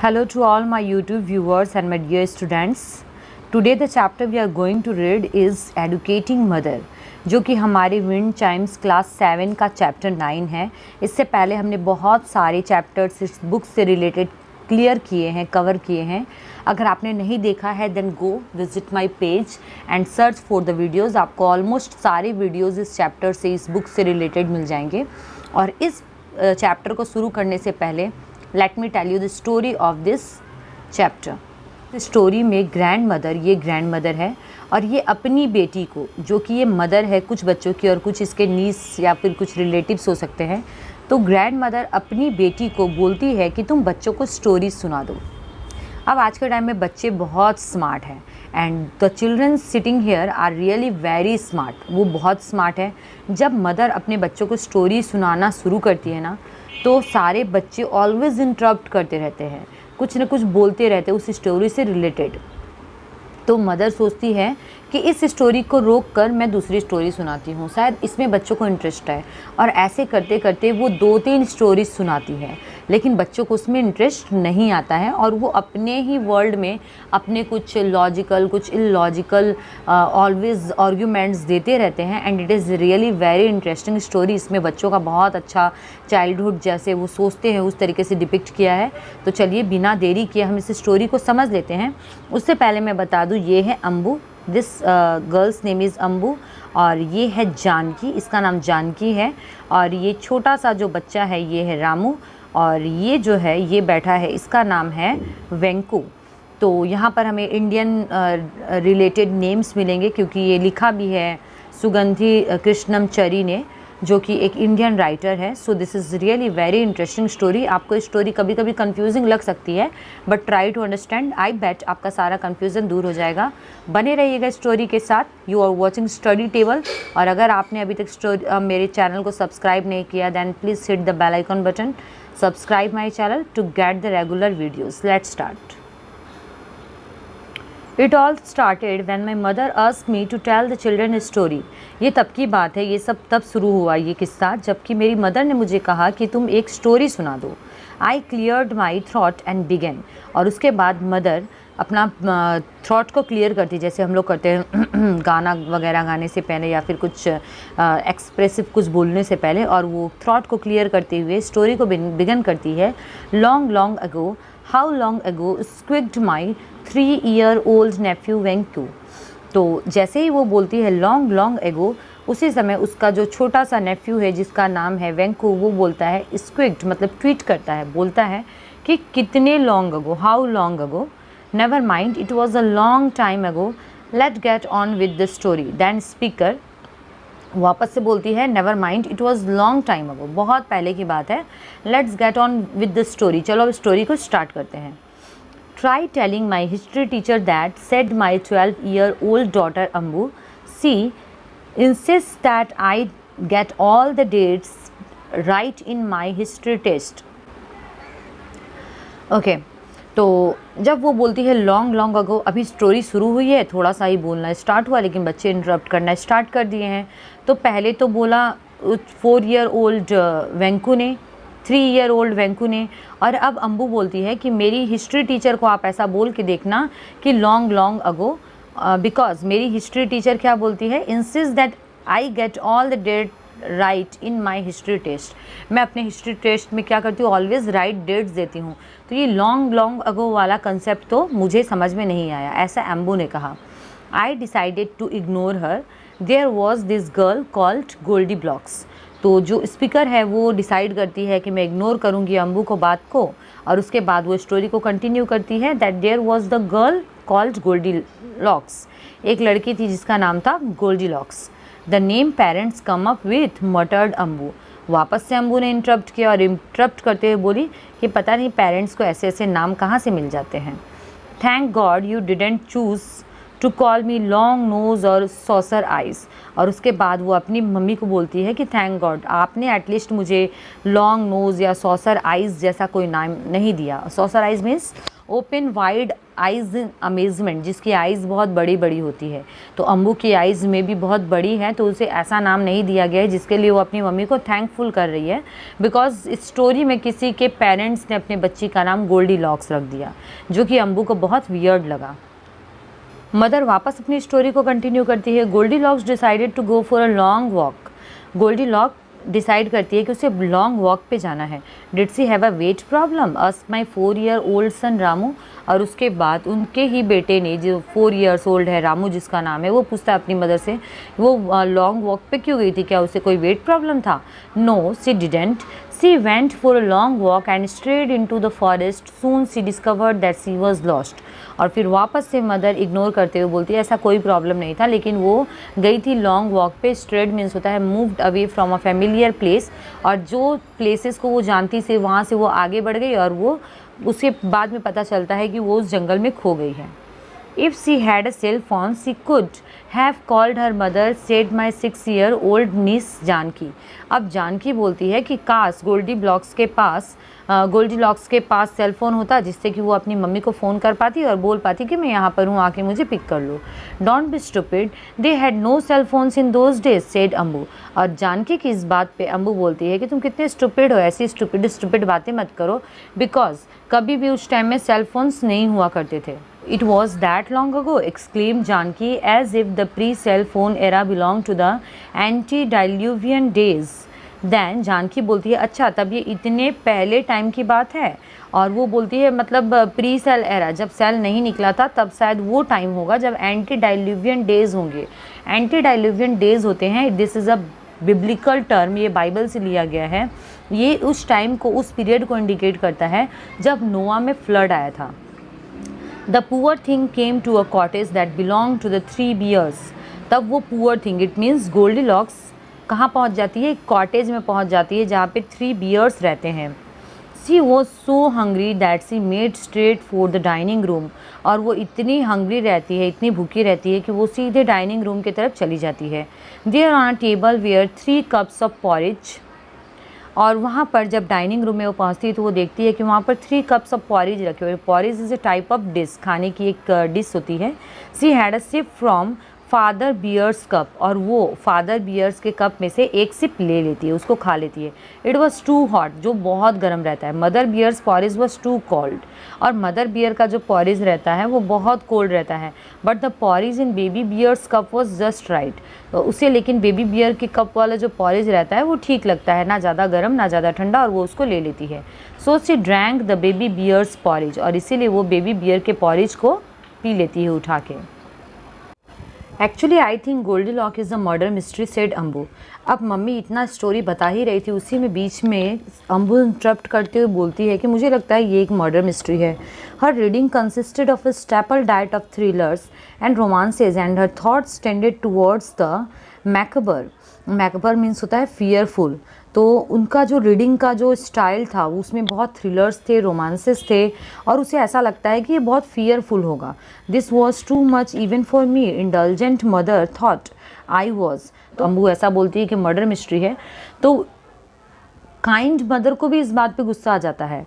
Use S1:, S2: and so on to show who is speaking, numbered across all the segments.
S1: Hello to all my YouTube viewers and my dear students. Today the chapter we are going to read is Educating Mother, जो कि हमारे wind Chimes class 7 का chapter 9 है। इससे पहले हमने बहुत सारे चैप्टर्स इस बुक से रिलेटेड क्लियर किए हैं, कवर किए हैं। अगर आपने नहीं देखा है then go visit my page and search for the videos. आपको ऑलमोस्ट सारे वीडियोज़ इस चैप्टर से, इस बुक से रिलेटेड मिल जाएंगे। और इस चैप्टर को शुरू करने से पहले let me tell you the story of this chapter. इस स्टोरी में ग्रैंड मदर, ये ग्रैंड मदर है और ये अपनी बेटी को, जो कि ये मदर है कुछ बच्चों की और कुछ इसके नीस या फिर कुछ रिलेटिव्स हो सकते हैं, तो ग्रैंड मदर अपनी बेटी को बोलती है कि तुम बच्चों को स्टोरी सुना दो। अब आज के टाइम में बच्चे बहुत स्मार्ट हैं and the children sitting here are really very smart. वो बहुत स्मार्ट है। जब मदर अपने बच्चों को स्टोरी सुनाना शुरू करती है ना, तो सारे बच्चे ऑलवेज इंटरप्ट करते रहते हैं, कुछ न कुछ बोलते रहते हैं उस स्टोरी से रिलेटेड। तो मदर सोचती है कि इस स्टोरी को रोक कर मैं दूसरी स्टोरी सुनाती हूँ, शायद इसमें बच्चों को इंटरेस्ट है। और ऐसे करते करते वो 2-3 स्टोरीज सुनाती है, लेकिन बच्चों को उसमें इंटरेस्ट नहीं आता है और वो अपने ही वर्ल्ड में अपने कुछ लॉजिकल, कुछ इलॉजिकल ऑलवेज आर्ग्यूमेंट्स देते रहते हैं। And it is really very interesting story. इसमें बच्चों का बहुत अच्छा चाइल्डहुड जैसे वो सोचते हैं उस तरीके से डिपिक्ट किया है। तो चलिए बिना देरी किए हम इस स्टोरी को समझ लेते हैं। उससे पहले मैं बता दूँ, ये है Ambu. This girls name is Ambu और ये है जानकी, इसका नाम जानकी है। और ये छोटा सा जो बच्चा है ये है रामू और ये जो है ये बैठा है, इसका नाम है वेंकू। तो यहाँ पर हमें इंडियन रिलेटेड नेम्स मिलेंगे क्योंकि ये लिखा भी है सुगंधी कृष्णमचरी ने, जो कि एक इंडियन राइटर है। So this is really very interesting story. आपको स्टोरी कभी कभी कंफ्यूजिंग लग सकती है बट ट्राई टू अंडरस्टैंड। आई बेट आपका सारा कंफ्यूजन दूर हो जाएगा। बने रहिएगा स्टोरी के साथ। You are watching study table. और अगर आपने अभी तक मेरे चैनल को सब्सक्राइब नहीं किया then please hit the bell icon button, subscribe my channel to get the regular videos. Let's start. It all started when my mother asked me to tell the children a story. ये तब की बात है, ये सब तब शुरू हुआ ये किस्सा जबकि मेरी मदर ने मुझे कहा कि तुम एक स्टोरी सुना दो। I cleared my throat and began. और उसके बाद मदर अपना थ्रॉट को क्लियर करती, जैसे हम लोग करते हैं गाना वगैरह गाने से पहले या फिर कुछ एक्सप्रेसिव कुछ बोलने से पहले, और वो थ्रॉट को क्लियर करते हुए स्टोरी को बिगन करती है। Long long ago, how long ago squeaked my 3-year-old nephew Venku. तो जैसे ही वो बोलती है लॉन्ग लॉन्ग एगो, उसी समय उसका जो छोटा सा नेफ्यू है जिसका नाम है वेंकू, वो बोलता है स्क्विक्ड, मतलब ट्वीट करता है, बोलता है कि कितने long ago, how long ago, never mind it was a long time ago, let get on with the story. Then speaker वापस से बोलती है never mind it was long time ago, बहुत पहले की बात है, let's get on with the story. चलो अब स्टोरी को स्टार्ट करते हैं। Try telling my history teacher that, said my 12-year-old daughter Ambu. She insists that I get all the dates right in my history test. Okay, तो जब वो बोलती है लॉन्ग लॉन्ग अगो, अभी स्टोरी शुरू हुई है, थोड़ा सा ही बोलना स्टार्ट हुआ लेकिन बच्चे इंटरप्ट करना स्टार्ट कर दिए हैं। तो पहले तो बोला 4-year-old वेंकू ने, 3-year-old वेंकू ने, और अब अम्बू बोलती है कि मेरी हिस्ट्री टीचर को आप ऐसा बोल के देखना कि लॉन्ग लॉन्ग अगो, बिकॉज मेरी हिस्ट्री टीचर क्या बोलती है, insist that I get all the date right in my history test. मैं अपने हिस्ट्री टेस्ट में क्या करती हूँ, ऑलवेज राइट डेट्स देती हूँ। तो ये लॉन्ग लॉन्ग अगो वाला कंसेप्ट तो मुझे समझ में नहीं आया, ऐसा अम्बू ने कहा। I decided to ignore her, there was this girl called Goldilocks. तो जो स्पीकर है वो डिसाइड करती है कि मैं इग्नोर करूंगी अम्बू को, बात को, और उसके बाद वो स्टोरी को कंटिन्यू करती है। That there was the girl called Goldilocks. एक लड़की थी जिसका नाम था Goldilocks. The name parents come up with muttered Ambu. वापस से अम्बू ने इंटरप्ट किया और इंटरप्ट करते हुए बोली कि पता नहीं पेरेंट्स को ऐसे ऐसे नाम कहाँ से मिल जाते हैं। Thank god you didn't choose to call me long nose और सॉसर आइज़। और उसके बाद वो अपनी मम्मी को बोलती है कि थैंक गॉड आपने एटलीस्ट मुझे लॉन्ग नोज़ या सॉसर आइज़ जैसा कोई नाम नहीं दिया। Saucer eyes means open wide eyes in amazement, जिसकी आइज़ बहुत बड़ी बड़ी होती है। तो अम्बू की आइज़ में भी बहुत बड़ी है, तो उसे ऐसा नाम नहीं दिया गया है, जिसके लिए वो अपनी मम्मी को थैंकफुल कर रही है, बिकॉज इस स्टोरी में किसी के पेरेंट्स ने अपने बच्ची का नाम गोल्डी लॉक्स रख दिया, जो कि अम्बू को बहुत वियर्ड लगा। मदर वापस अपनी स्टोरी को कंटिन्यू करती है। Goldilocks decided to go for a long walk. Goldilock decide करती है कि उसे लॉन्ग वॉक पे जाना है। Did she have a weight problem, asked my 4 year old son Ramu. और उसके बाद उनके ही बेटे ने, जो 4 ईयर्स ओल्ड है, रामू जिसका नाम है, वो पूछता है अपनी मदर से वो लॉन्ग वॉक पे क्यों गई थी, क्या उसे कोई वेट प्रॉब्लम था? No, she didn't. She went for a long walk and strayed into the forest. Soon she discovered that she was lost. और फिर वापस से मदर इग्नोर करते हुए बोलती है ऐसा कोई प्रॉब्लम नहीं था, लेकिन वो गई थी लॉन्ग वॉक पे। स्ट्रेड मीन्स होता है moved away from a familiar place, और जो प्लेसेस को वो जानती से वहाँ से वो आगे बढ़ गई, और वो उसके बाद में पता चलता है कि वो उस जंगल में खो गई है। If she had a cell phone, she could have called her mother, said my 6-year-old niece Janaki. अब जानकी बोलती है कि काश गोल्डी लॉक्स के पास सेल फोन होता, जिससे कि वो अपनी मम्मी को फ़ोन कर पाती और बोल पाती कि मैं यहाँ पर हूँ, आके मुझे पिक कर लो। Don't be stupid, they had no cell phones in those days, said Ambu. और जानकी की इस बात पे अम्बू बोलती है कि तुम कितने स्टूपिड हो, ऐसी स्टूपिड बातें मत करो, बिकॉज कभी भी उस टाइम में सेल फोन्स नहीं हुआ करते थे। It was that long ago, exclaimed Janki, as if the pre-cell phone era belonged to the antediluvian days. Then Janaki बोलती है अच्छा, तब ये इतने पहले टाइम की बात है। और वो बोलती है मतलब प्री सेल एरा, जब सेल नहीं निकला था, तब शायद वो टाइम होगा जब एंटीडाइल्यूवियन डेज होंगे। एंटीडाइल्यूवियन डेज होते हैं, this is a biblical term, ये बाइबल से लिया गया है। ये उस टाइम को, उस पीरियड को इंडिकेट करता है जब नोआ में फ्लड आया था। The poor thing came to a cottage that belonged to the 3 bears. तब वो poor thing, it means Goldilocks, कहाँ पहुँच जाती है? एक कॉटेज में पहुँच जाती है जहाँ पे 3 bears रहते हैं। She was so hungry that she made straight for the dining room. और वो इतनी हंग्री रहती है, इतनी भूखी रहती है कि वो सीधे डाइनिंग रूम की तरफ चली जाती है। There on a table were 3 cups of porridge. और वहाँ पर जब डाइनिंग रूम में वो पहुँचती है तो वो देखती है कि वहाँ पर 3 कप्स ऑफ पॉरिज रखे हुए। Porridge is a type of dish, खाने की एक डिश होती है। She had a sip from father bear's cup, और वो फादर बियर्स के कप में से एक सिप ले लेती है, उसको खा लेती है। इट वॉज टू हॉट, जो बहुत गर्म रहता है। Mother bear's porridge was too cold, और मदर बियर का जो पॉरिज रहता है वो बहुत कोल्ड रहता है। But the porridge in baby bear's cup was just right. तो उसे लेकिन बेबी बियर के कप वाला जो पॉरिज रहता है वो ठीक लगता है, ना ज़्यादा गर्म ना ज़्यादा ठंडा, और वो उसको ले लेती है। So she drank the baby bear's porridge, और इसीलिए वो बेबी बियर के पॉरिज को पी लेती है उठा के। Actually I think Goldilock is a murder mystery, said Ambu. अब मम्मी इतना स्टोरी बता ही रही थी, उसी में बीच में अम्बू इंटरप्ट करते हुए बोलती है कि मुझे लगता है ये एक मर्डर मिस्ट्री है। Her reading consisted of a staple diet of thrillers and romances, and her thoughts tended towards the macabre. Macabre means होता है फियरफुल। तो उनका जो रीडिंग का जो स्टाइल था उसमें बहुत थ्रिलर्स थे, रोमांसेस थे, और उसे ऐसा लगता है कि ये बहुत फियरफुल होगा। This was too much even for me, indulgent mother thought I was. तो अम्बू ऐसा बोलती है कि मर्डर मिस्ट्री है, तो काइंड मदर को भी इस बात पे गुस्सा आ जाता है।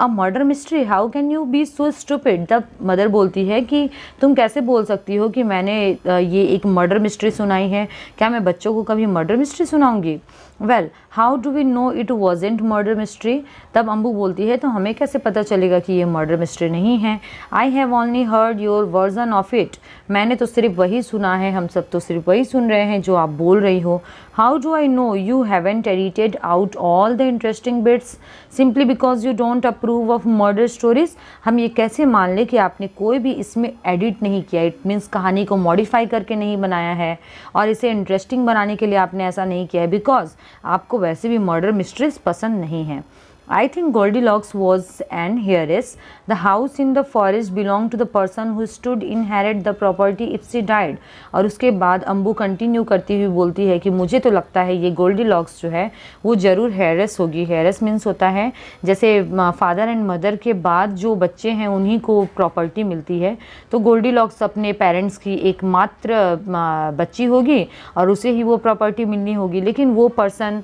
S1: A murder mystery, how can you be so stupid. तब मदर बोलती है कि तुम कैसे बोल सकती हो कि मैंने ये एक मर्डर मिस्ट्री सुनाई है, क्या मैं बच्चों को कभी मर्डर मिस्ट्री सुनाऊंगी? Well how do we know it wasn't murder mystery. तब अम्बू बोलती है तो हमें कैसे पता चलेगा कि ये मर्डर मिस्ट्री नहीं है। I have only heard your version of it, मैंने तो सिर्फ वही सुना है, हम सब तो सिर्फ वही सुन रहे हैं जो आप बोल रही हो। How do I know you haven't edited out all the interesting bits simply because you don't approve of murder stories. हम ये कैसे मान लें कि आपने कोई भी इसमें एडिट नहीं किया, इट मीन्स कहानी को मॉडिफाई करके नहीं बनाया है, और इसे इंटरेस्टिंग बनाने के लिए आपने ऐसा नहीं किया है, बिकॉज आपको वैसे भी मर्डर मिस्ट्रीज पसंद नहीं है। I think Goldilocks was an heiress. The house in the forest belonged to the person who stood inherit the property if she died. और उसके बाद अम्बू कंटिन्यू करती हुई बोलती है कि मुझे तो लगता है ये गोल्डीलॉक्स जो है वो ज़रूर हेयरस होगी। हेयरस मीन्स होता है जैसे फादर एंड मदर के बाद जो बच्चे हैं उन्हीं को प्रॉपर्टी मिलती है, तो गोल्डीलॉक्स अपने पेरेंट्स की एकमात्र बच्ची होगी और उसे ही वो प्रॉपर्टी मिलनी होगी। लेकिन वो पर्सन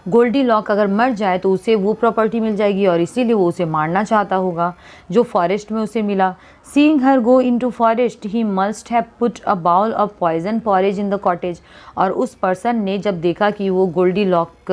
S1: गोल्डी लॉक अगर मर जाए तो उसे वो प्रॉपर्टी मिल जाएगी और इसीलिए वो उसे मारना चाहता होगा जो फॉरेस्ट में उसे मिला। Seeing her go into forest he must have put a bowl of poison porridge in the cottage. और उस पर्सन ने जब देखा कि वो गोल्डी लॉक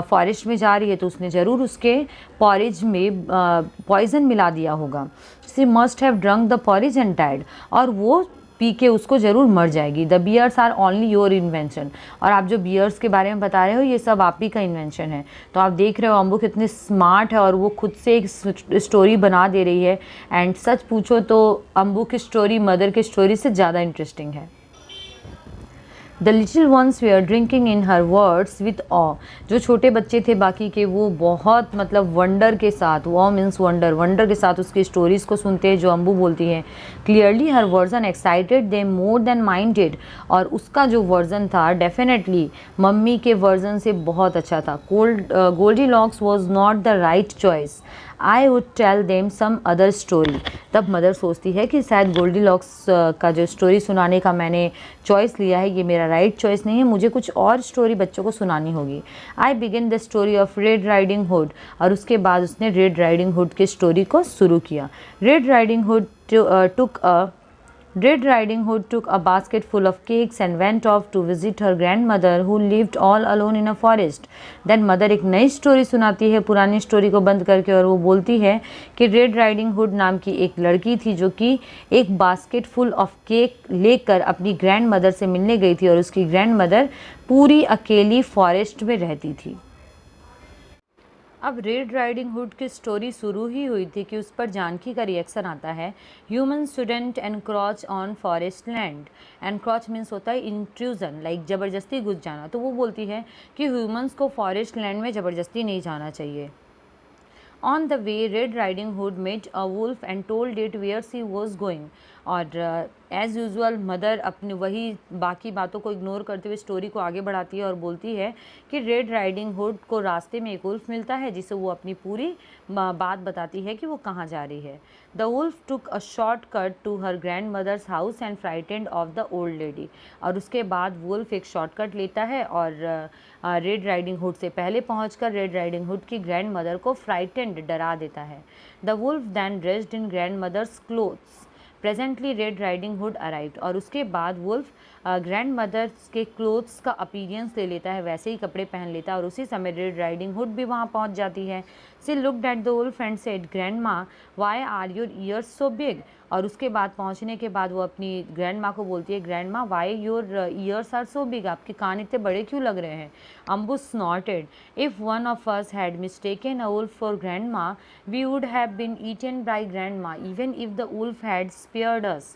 S1: फॉरेस्ट में जा रही है तो उसने ज़रूर उसके पॉरेज में पॉइजन मिला दिया होगा। She must have drunk the porridge and died, और वो पी के उसको ज़रूर मर जाएगी। The bears are only your invention, और आप जो बियर्स के बारे में बता रहे हो ये सब आप ही का इन्वेंशन है। तो आप देख रहे हो अम्बू कितने स्मार्ट है और वो खुद से एक स्टोरी बना दे रही है। एंड सच पूछो तो अम्बू की स्टोरी मदर की स्टोरी से ज़्यादा इंटरेस्टिंग है। The little ones were drinking in her words with awe. जो छोटे बच्चे थे बाकी के वो बहुत मतलब वंडर के साथ, वॉ मीन्स वंडर, वंडर के साथ उसकी स्टोरीज़ को सुनते हैं जो अम्बू बोलती है। क्लियरली हर वर्जन एक्साइटेड दे मोर देन माइंडेड, और उसका जो वर्जन था डेफिनेटली मम्मी के वर्जन से बहुत अच्छा था। Goldilocks was not the right choice, I would tell them some other story. तब मदर सोचती है कि शायद गोल्डी लॉक्स का जो स्टोरी सुनाने का मैंने चॉइस लिया है ये मेरा राइट चॉइस नहीं है, मुझे कुछ और स्टोरी बच्चों को सुनानी होगी। I begin the story of red riding hood, और उसके बाद उसने रेड राइडिंग हुड की स्टोरी को शुरू किया। Red riding hood Red Riding Hood took a basket full of cakes and went off to visit her grandmother who lived all alone in a forest. Then mother एक नई story सुनाती है पुरानी story को बंद करके, और वो बोलती है कि रेड राइडिंग हुड नाम की एक लड़की थी जो कि एक बास्केट फुल ऑफ केक लेकर अपनी ग्रैंड मदर से मिलने गई थी, और उसकी ग्रैंड मदर पूरी अकेली फॉरेस्ट में रहती थी। अब रेड राइडिंग हुड की स्टोरी शुरू ही हुई थी कि उस पर जानकी का रिएक्शन आता है। Human student encroach on forest land. Encroach means होता है इंट्रूजन, लाइक ज़बरदस्ती घुस जाना। तो वो बोलती है कि ह्यूमंस को फॉरेस्ट लैंड में ज़बरदस्ती नहीं जाना चाहिए। On the way red riding hood met a wolf and told it where she was going. और एज़ यूजुअल मदर अपनी वही बाकी बातों को इग्नोर करते हुए स्टोरी को आगे बढ़ाती है और बोलती है कि रेड राइडिंग हुड को रास्ते में एक वुल्फ मिलता है जिसे वो अपनी पूरी बात बताती है कि वो कहाँ जा रही है। The wolf took a short cut to her grandmother's house and frightened off the old lady. और उसके बाद वुल्फ एक शॉर्टकट लेता है और रेड राइडिंग हुड से पहले पहुंचकर रेड राइडिंग हुड की ग्रैंड मदर को फ्राइटेंड डरा देता है। The wolf then dressed in grandmother's clothes. Presently red riding hood arrived. और उसके बाद वुल्फ ग्रैंड मदर्स के क्लोथ्स का अपीयरेंस ले लेता है, वैसे ही कपड़े पहन लेता है, और उसी समय रेड राइडिंग हुड भी वहाँ पहुँच जाती है। She looked at the wolf and said grandma why are your ears so big. और उसके बाद पहुँचने के बाद वो अपनी ग्रैंड माँ को बोलती है grandma why your ears are so big, आपके कान इतने बड़े क्यों लग रहे हैं। Ambu snorted if one of us had mistaken a wolf for grandma we would have been eaten by grandma even if the wolf had spared us.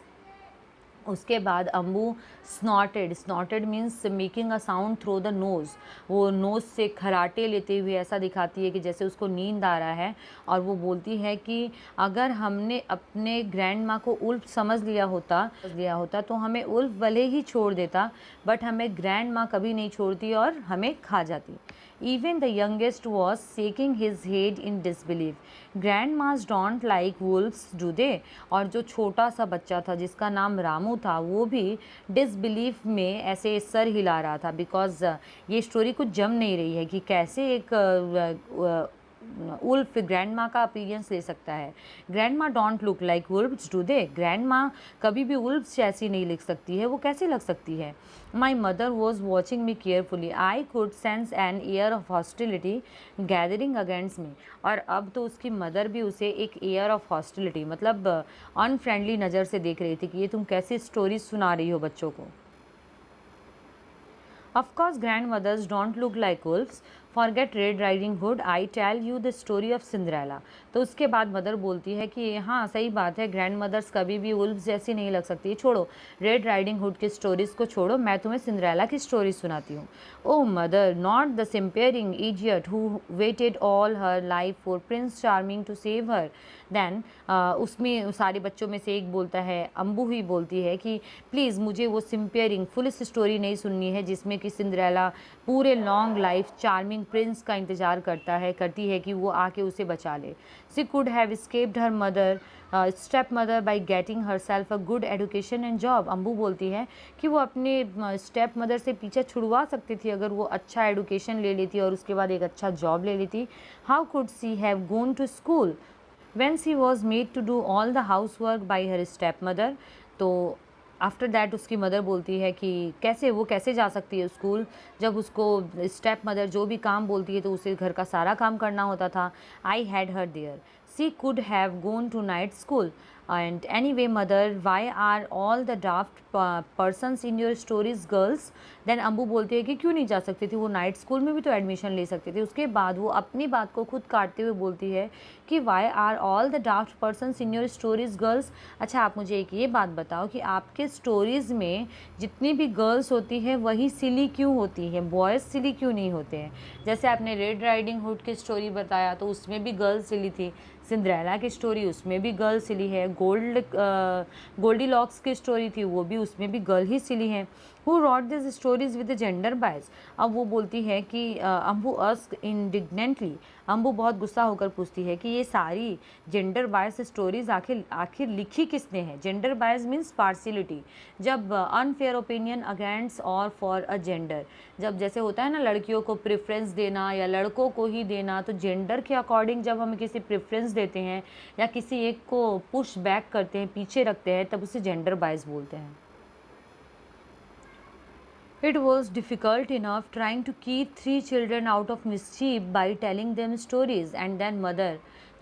S1: उसके बाद Ambu snorted means making a sound through the nose. वो nose से खराटे लेते हुए ऐसा दिखाती है कि जैसे उसको नींद आ रहा है, और वो बोलती है कि अगर हमने अपने ग्रैंड माँ को उल्फ समझ लिया होता तो हमें उल्फ भले ही छोड़ देता, बट हमें ग्रैंड माँ कभी नहीं छोड़ती और हमें खा जाती। Even the youngest was shaking his head in disbelief. Grandmas don't like wolves, do they? और जो छोटा सा बच्चा था जिसका नाम रामू था वो भी डिसबिलीफ में ऐसे सर हिला रहा था, बिकॉज ये स्टोरी कुछ जम नहीं रही है कि कैसे एक उल्फ ग्रैंड माँ का अपीयरेंस ले सकता है। ग्रैंड माँ don't look like wolves do they. Grand माँ कभी भी वुल्फ्स जैसी नहीं लिख सकती है, वो कैसे लग सकती है। My mother was watching me carefully I could sense an air of hostility gathering against me. और अब तो उसकी मदर भी उसे एक एयर ऑफ हॉस्टिलिटी मतलब अनफ्रेंडली नज़र से देख रही थी कि ये तुम कैसी स्टोरी सुना रही हो बच्चों को। Of course, grandmothers don't look like wolves. Forget Red Riding Hood. I tell you the story of Cinderella. तो उसके बाद मदर बोलती है कि हाँ सही बात है, ग्रैंड मदर्स कभी भी वुल्फ्स जैसी नहीं लग सकती। छोड़ो रेड राइडिंग हुड की स्टोरीज़ को छोड़ो, मैं तुम्हें सिंड्रेला की स्टोरी सुनाती हूँ। Oh mother, not the simpering idiot who waited all her life for prince charming to save her. Then उसमें सारे बच्चों में से एक बोलता है, अम्बू ही बोलती है कि प्लीज़ मुझे वो सिम्पेयरिंग फुलिस स्टोरी नहीं सुननी है जिसमें कि सिंड्रेला पूरे लॉन्ग लाइफ चार्मिंग प्रिंस का इंतज़ार करती है कि वो आके उसे बचा ले। She could have escaped her mother step mother by getting her self a good education and job. Ambu बोलती है कि वो अपने स्टेप मदर से पीछा छुड़वा सकती थी अगर वो अच्छा एडुकेशन ले लेती और उसके बाद एक अच्छा जॉब ले लेती। How could she have gone to school when she was made to do all the housework by her stepmother। तो आफ्टर दैट उसकी मदर बोलती है कि कैसे जा सकती है स्कूल जब उसको स्टेप मदर जो भी काम बोलती है तो उसे घर का सारा काम करना होता था। I had her there, she could have gone to night school and anyway mother why are all the draft persons in your stories girls. Then Ambu बोलती है कि क्यों नहीं जा सकती थी, वो नाइट स्कूल में भी तो एडमिशन ले सकती थी। उसके बाद वो अपनी बात को खुद काटते हुए बोलती है कि why are all the draft persons in your stories girls. अच्छा, आप मुझे एक ये बात बताओ कि आपके स्टोरीज़ में जितनी भी गर्ल्स होती है वही सिली क्यों होती है, बॉयज़ सिली क्यों नहीं होते हैं। जैसे आपने रेड राइडिंग हुड की स्टोरी बताया तो उसमें भी गर्ल्स सिली थी, सिंड्रेला की स्टोरी उसमें भी गर्ल सिली है, गोल्डी लॉक्स की स्टोरी थी वो भी उसमें भी गर्ल ही सिली है। Who rot this stories with gender bias. अब वो बोलती है कि अम्बू अस्क इंडिग्नेंटली, अम्बू बहुत गुस्सा होकर पूछती है कि ये सारी जेंडर बायस स्टोरीज आखिर लिखी किसने है। जेंडर बायस मीन्स पार्शियलिटी, जब अनफेयर ओपिनियन अगेंस्ट और फॉर अ जेंडर, जब जैसे होता है ना लड़कियों को प्रेफरेंस देना या लड़कों को ही देना, तो जेंडर के अकॉर्डिंग जब हम किसी प्रेफरेंस देते हैं या किसी एक को पुश बैक करते हैं, पीछे रखते हैं, तब उसे जेंडर बायस बोलते हैं। It was difficult enough trying to keep 3 children out of mischief by telling them stories and then mother,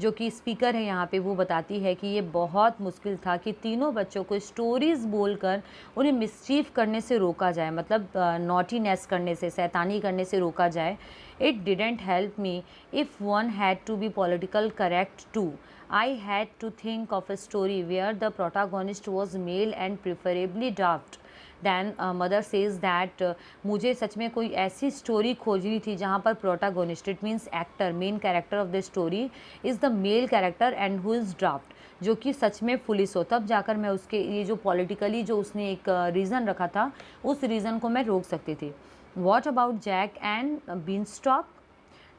S1: जो कि स्पीकर है यहाँ पे, वो बताती है कि ये बहुत मुश्किल था कि तीनों बच्चों को स्टोरीज़ बोलकर उन्हें मिसचीफ करने से रोका जाए, मतलब नॉटीनेस करने से, शैतानी करने से रोका जाए। It didn't help me if one had to be political correct too. I had to think of a story where the protagonist was male and preferably daft. Then mother says that मुझे सच में कोई ऐसी story खोजनी थी जहाँ पर protagonist, it means actor, main character of the story is the male character and who is draft, जो कि सच में पुलिस हो। तब जाकर मैं उसके ये जो पॉलिटिकली जो उसने एक रीज़न रखा था उस रीज़न को मैं रोक सकती थी। What about Jack and beanstalk.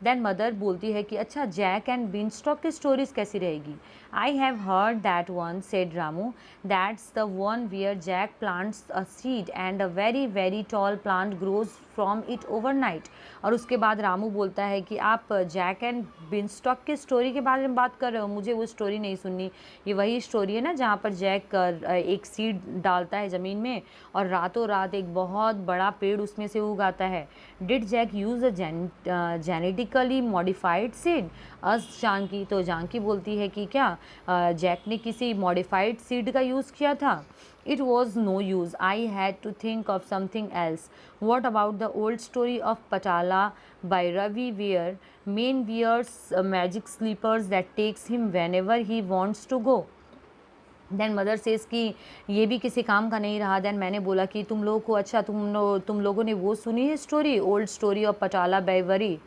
S1: Then mother बोलती है कि अच्छा, जैक एंड बीनस्टॉक की स्टोरीज़ कैसी रहेगी। I have heard that one, said Ramu, that's the one where Jack plants a seed and a very very tall plant grows from it overnight. और उसके बाद रामू बोलता है कि आप जैक एंड बीनस्टॉक की स्टोरी के बारे में बात कर रहे हो, मुझे वो स्टोरी नहीं सुननी। ये वही स्टोरी है ना जहाँ पर जैक एक सीड डालता है ज़मीन में और रातों रात एक बहुत बड़ा पेड़ उसमें से उगाता है। Did Jack use a genetically modified seed अस जानकी। तो जानकी बोलती है कि क्या जैक ने किसी मॉडिफाइड सीड का यूज़ किया था। It was no use. I had to think of something else. What about the old story of Patala by Ravi, where man wears magic slippers that takes him whenever he wants to go? Then mother says कि ये भी किसी काम का नहीं रहा। Then मैंने बोला कि तुम लोगों को, अच्छा तुम लोगों ने वो सुनी है story, old story of Patala by.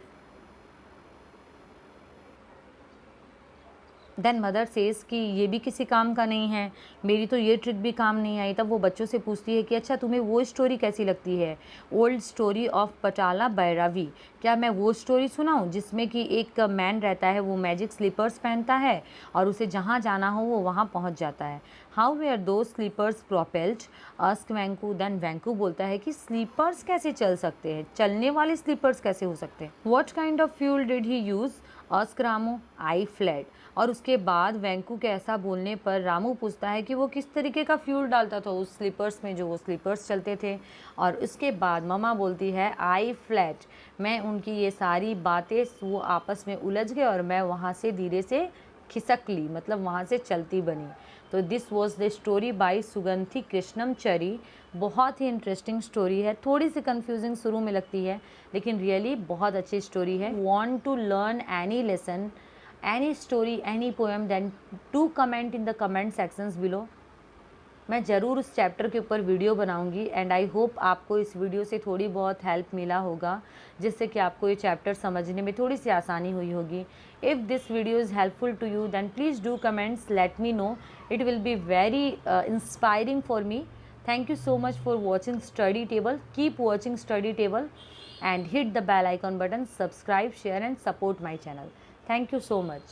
S1: Then mother says कि ये भी किसी काम का नहीं है, मेरी तो ये ट्रिक भी काम नहीं आई। तब वो बच्चों से पूछती है कि अच्छा तुम्हें वो स्टोरी कैसी लगती है, old story of Patala by Ravi. क्या मैं वो स्टोरी सुनाऊं जिसमें कि एक मैन रहता है, वो मैजिक स्लीपर्स पहनता है और उसे जहाँ जाना हो वो वहाँ पहुँच जाता है। हाउ वेयर दो स्लीपर्स प्रोपेल्ड आस्क वैंकू। देन वैंकू बोलता है कि स्लीपर्स कैसे चल सकते हैं, चलने वाले स्लीपर्स कैसे हो सकते हैं। What kind of fuel did he use ask Ramu. I fled. और उसके बाद वैंकू के ऐसा बोलने पर रामू पूछता है कि वो किस तरीके का फ्यूल डालता था उस स्लीपर्स में जो वो स्लीपर्स चलते थे। और उसके बाद ममा बोलती है आई फ्लैट। मैं उनकी ये सारी बातें वो आपस में उलझ गए और मैं वहाँ से धीरे से खिसक ली, मतलब वहाँ से चलती बनी। तो this was the story by Suganthi Krishnamachari. बहुत ही इंटरेस्टिंग स्टोरी है, थोड़ी सी कंफ्यूजिंग शुरू में लगती है लेकिन रियली बहुत अच्छी स्टोरी है। Want to learn any lesson, any story, any poem, then to comment in the comment sections below. मैं ज़रूर उस चैप्टर के ऊपर वीडियो बनाऊंगी एंड आई होप आपको इस वीडियो से थोड़ी बहुत हेल्प मिला होगा, जिससे कि आपको ये चैप्टर समझने में थोड़ी सी आसानी हुई होगी। If this video is helpful to you then please do comments, let me know, it will be very inspiring for me. Thank you so much for watching Study Table. Keep watching Study Table and hit the bell icon button, subscribe, share and support my channel. Thank you so much.